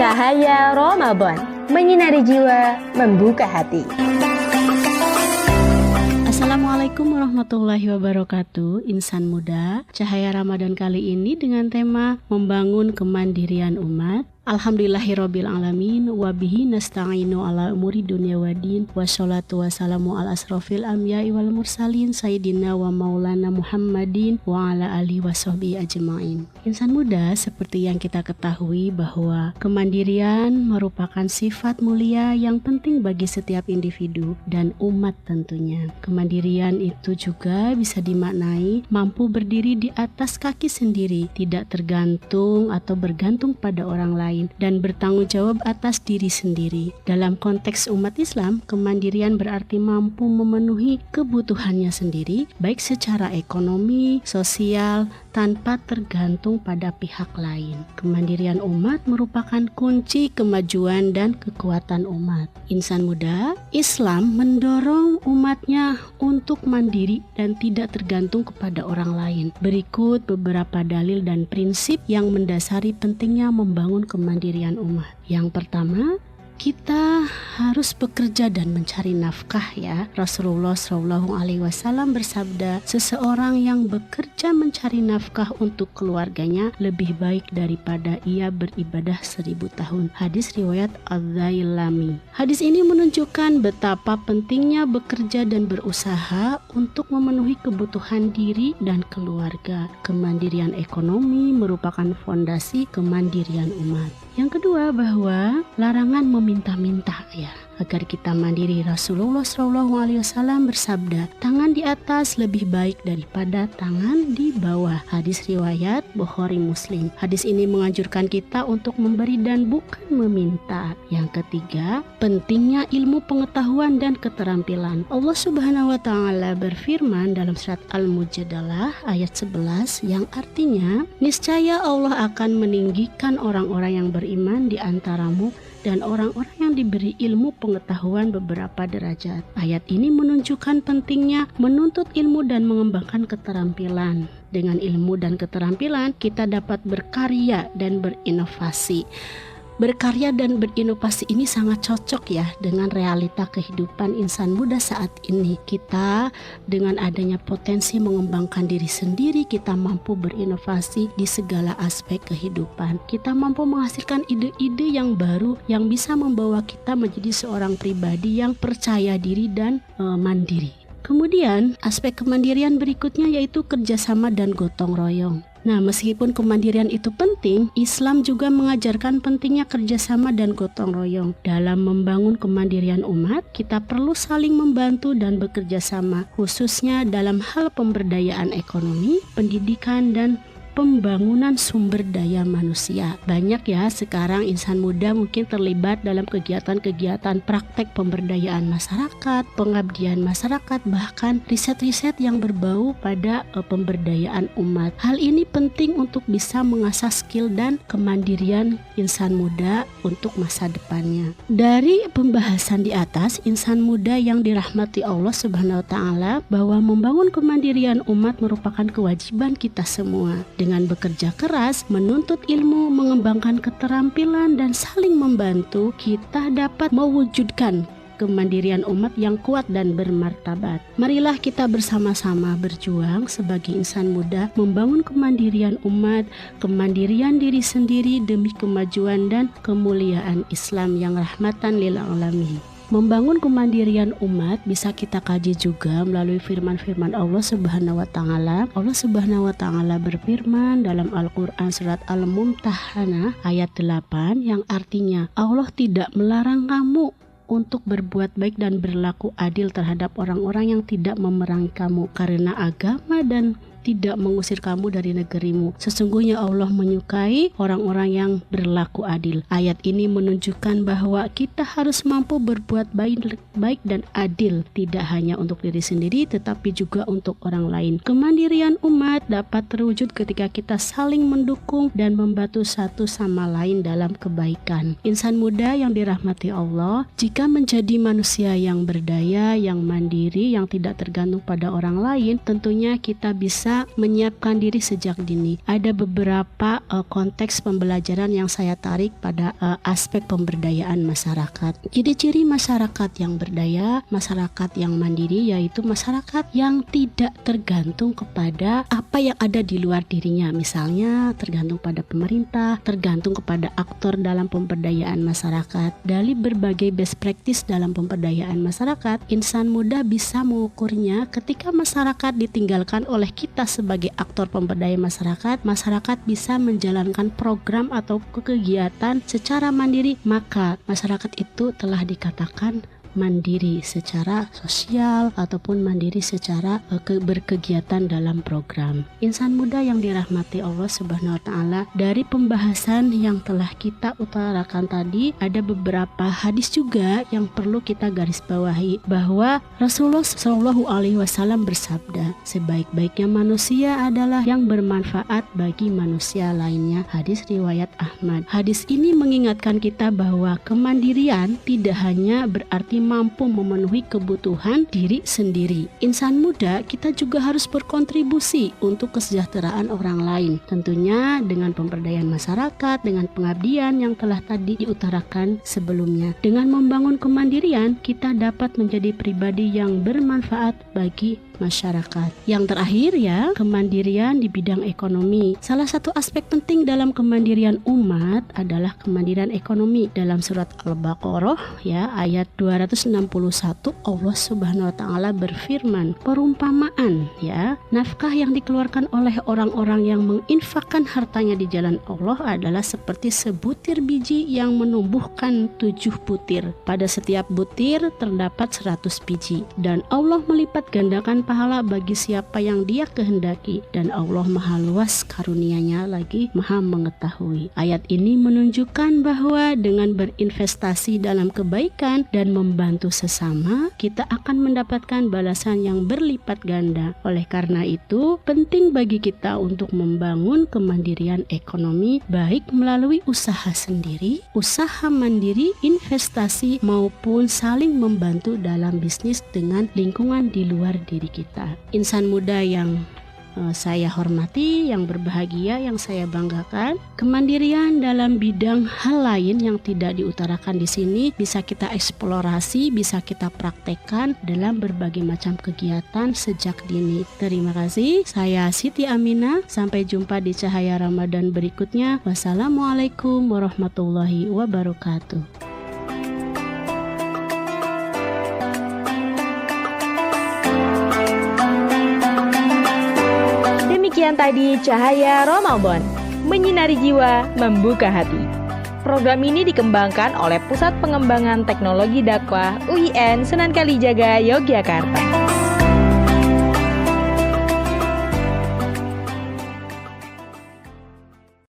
Cahaya Ramadan, menyinari jiwa, membuka hati. Assalamualaikum warahmatullahi wabarakatuh. Insan muda, Cahaya Ramadan kali ini dengan tema membangun kemandirian umat. Alhamdulillahirabbil alamin wa bihi nasta'inu ala umuri dunya waddin wassalatu wassalamu ala asrofil anbiya'i wal mursalin sayyidina wa maulana Muhammadin wa ala alihi washabbihi ajmain. Insan muda, seperti yang kita ketahui bahwa kemandirian merupakan sifat mulia yang penting bagi setiap individu dan umat tentunya. Kemandirian itu juga bisa dimaknai mampu berdiri di atas kaki sendiri, tidak tergantung atau bergantung pada orang lain, dan bertanggung jawab atas diri sendiri. Dalam konteks umat Islam, kemandirian berarti mampu memenuhi kebutuhannya sendiri, baik secara ekonomi, sosial, tanpa tergantung pada pihak lain. Kemandirian umat merupakan kunci kemajuan dan kekuatan umat. Insan muda, Islam mendorong umatnya untuk mandiri dan tidak tergantung kepada orang lain. Berikut beberapa dalil dan prinsip yang mendasari pentingnya membangun kemandirian umat. Yang pertama, kita harus bekerja dan mencari nafkah ya. Rasulullah SAW bersabda, seseorang yang bekerja mencari nafkah untuk keluarganya lebih baik daripada ia beribadah 1000 tahun. Hadis riwayat Az-Zailami. Hadis ini menunjukkan betapa pentingnya bekerja dan berusaha untuk memenuhi kebutuhan diri dan keluarga. Kemandirian ekonomi merupakan fondasi kemandirian umat. Yang kedua, bahwa larangan meminta-minta ya, agar kita mandiri. Rasulullah SAW bersabda, tangan di atas lebih baik daripada tangan di bawah. Hadis riwayat Bukhari Muslim. Hadis ini menganjurkan kita untuk memberi dan bukan meminta. Yang ketiga, pentingnya ilmu pengetahuan dan keterampilan. Allah Subhanahu wa Ta'ala berfirman dalam surat Al-Mujadalah ayat 11 yang artinya, niscaya Allah akan meninggikan orang-orang yang beriman di antaramu dan orang-orang yang diberi ilmu pengetahuan beberapa derajat. Ayat ini menunjukkan pentingnya menuntut ilmu dan mengembangkan keterampilan. Dengan ilmu dan keterampilan, kita dapat berkarya dan berinovasi. Berkarya dan berinovasi ini sangat cocok ya dengan realita kehidupan insan muda saat ini. Kita dengan adanya potensi mengembangkan diri sendiri, kita mampu berinovasi di segala aspek kehidupan. Kita mampu menghasilkan ide-ide yang baru yang bisa membawa kita menjadi seorang pribadi yang percaya diri dan mandiri. Kemudian aspek kemandirian berikutnya yaitu kerjasama dan gotong royong. Nah, meskipun kemandirian itu penting, Islam juga mengajarkan pentingnya kerjasama dan gotong royong. Dalam membangun kemandirian umat, kita perlu saling membantu dan bekerja sama, khususnya dalam hal pemberdayaan ekonomi, pendidikan, dan pembangunan sumber daya manusia. Banyak ya sekarang insan muda mungkin terlibat dalam kegiatan-kegiatan praktek pemberdayaan masyarakat, pengabdian masyarakat, bahkan riset-riset yang berbau pada pemberdayaan umat. Hal ini penting untuk bisa mengasah skill dan kemandirian insan muda untuk masa depannya. Dari pembahasan di atas, insan muda yang dirahmati Allah Subhanahu wa Ta'ala, bahwa membangun kemandirian umat merupakan kewajiban kita semua. Dengan bekerja keras, menuntut ilmu, mengembangkan keterampilan, dan saling membantu, kita dapat mewujudkan kemandirian umat yang kuat dan bermartabat. Marilah kita bersama-sama berjuang sebagai insan muda membangun kemandirian umat, kemandirian diri sendiri demi kemajuan dan kemuliaan Islam yang rahmatan lil alamin. Membangun kemandirian umat bisa kita kaji juga melalui firman-firman Allah Subhanahu wa Ta'ala. Allah Subhanahu wa Ta'ala berfirman dalam Al-Qur'an surat Al-Mumtahanah ayat 8 yang artinya, Allah tidak melarang kamu untuk berbuat baik dan berlaku adil terhadap orang-orang yang tidak memerangi kamu karena agama dan tidak mengusir kamu dari negerimu. Sesungguhnya Allah menyukai orang-orang yang berlaku adil. Ayat ini menunjukkan bahwa kita harus mampu berbuat baik dan adil, tidak hanya untuk diri sendiri tetapi juga untuk orang lain. Kemandirian umat dapat terwujud ketika kita saling mendukung dan membantu satu sama lain dalam kebaikan. Insan muda yang dirahmati Allah, jika menjadi manusia yang berdaya, yang mandiri, yang tidak tergantung pada orang lain, tentunya kita bisa bisa menyiapkan diri sejak dini. Ada beberapa konteks pembelajaran yang saya tarik pada aspek pemberdayaan masyarakat. Ciri-ciri masyarakat yang berdaya, masyarakat yang mandiri, yaitu masyarakat yang tidak tergantung kepada apa yang ada di luar dirinya. Misalnya tergantung pada pemerintah, tergantung kepada aktor dalam pemberdayaan masyarakat. Dari berbagai best practice dalam pemberdayaan masyarakat, insan muda bisa mengukurnya ketika masyarakat ditinggalkan oleh kita sebagai aktor pemberdayaan masyarakat. Masyarakat bisa menjalankan program atau kegiatan secara mandiri, maka masyarakat itu telah dikatakan mandiri secara sosial ataupun mandiri secara berkegiatan dalam program. Insan muda yang dirahmati Allah Subhanahu wa taala, dari pembahasan yang telah kita utarakan tadi, ada beberapa hadis juga yang perlu kita garis bawahi, bahwa Rasulullah Shallallahu alaihi wasallam bersabda, sebaik-baiknya manusia adalah yang bermanfaat bagi manusia lainnya. Hadis riwayat Ahmad. Hadis ini mengingatkan kita bahwa kemandirian tidak hanya berarti mampu memenuhi kebutuhan diri sendiri. Insan muda kita juga harus berkontribusi untuk kesejahteraan orang lain. Tentunya dengan pemberdayaan masyarakat, dengan pengabdian yang telah tadi diutarakan sebelumnya. Dengan membangun kemandirian, kita dapat menjadi pribadi yang bermanfaat bagi masyarakat. Yang terakhir ya, kemandirian di bidang ekonomi. Salah satu aspek penting dalam kemandirian umat adalah kemandirian ekonomi. Dalam surat Al-Baqarah ya, ayat 261, Allah Subhanahu wa taala berfirman, perumpamaan ya, nafkah yang dikeluarkan oleh orang-orang yang menginfakkan hartanya di jalan Allah adalah seperti sebutir biji yang menumbuhkan 7 butir. Pada setiap butir terdapat 100 biji, dan Allah melipat gandakan pahala bagi siapa yang Dia kehendaki, dan Allah maha luas karunia-Nya lagi maha mengetahui. Ayat ini menunjukkan bahwa dengan berinvestasi dalam kebaikan dan membantu sesama, kita akan mendapatkan balasan yang berlipat ganda. Oleh karena itu, penting bagi kita untuk membangun kemandirian ekonomi, baik melalui usaha sendiri, usaha mandiri, investasi, maupun saling membantu dalam bisnis dengan lingkungan di luar diri kita. Insan muda yang saya hormati, yang berbahagia, yang saya banggakan, kemandirian dalam bidang hal lain yang tidak diutarakan di sini bisa kita eksplorasi, bisa kita praktekkan dalam berbagai macam kegiatan sejak dini. Terima kasih. Saya Siti Aminah. Sampai jumpa di Cahaya Ramadan berikutnya. Wassalamualaikum warahmatullahi wabarakatuh. Demikian tadi Cahaya Ramadan, menyinari jiwa, membuka hati. Program ini dikembangkan oleh Pusat Pengembangan Teknologi Dakwah UIN Sunan Kalijaga, Yogyakarta.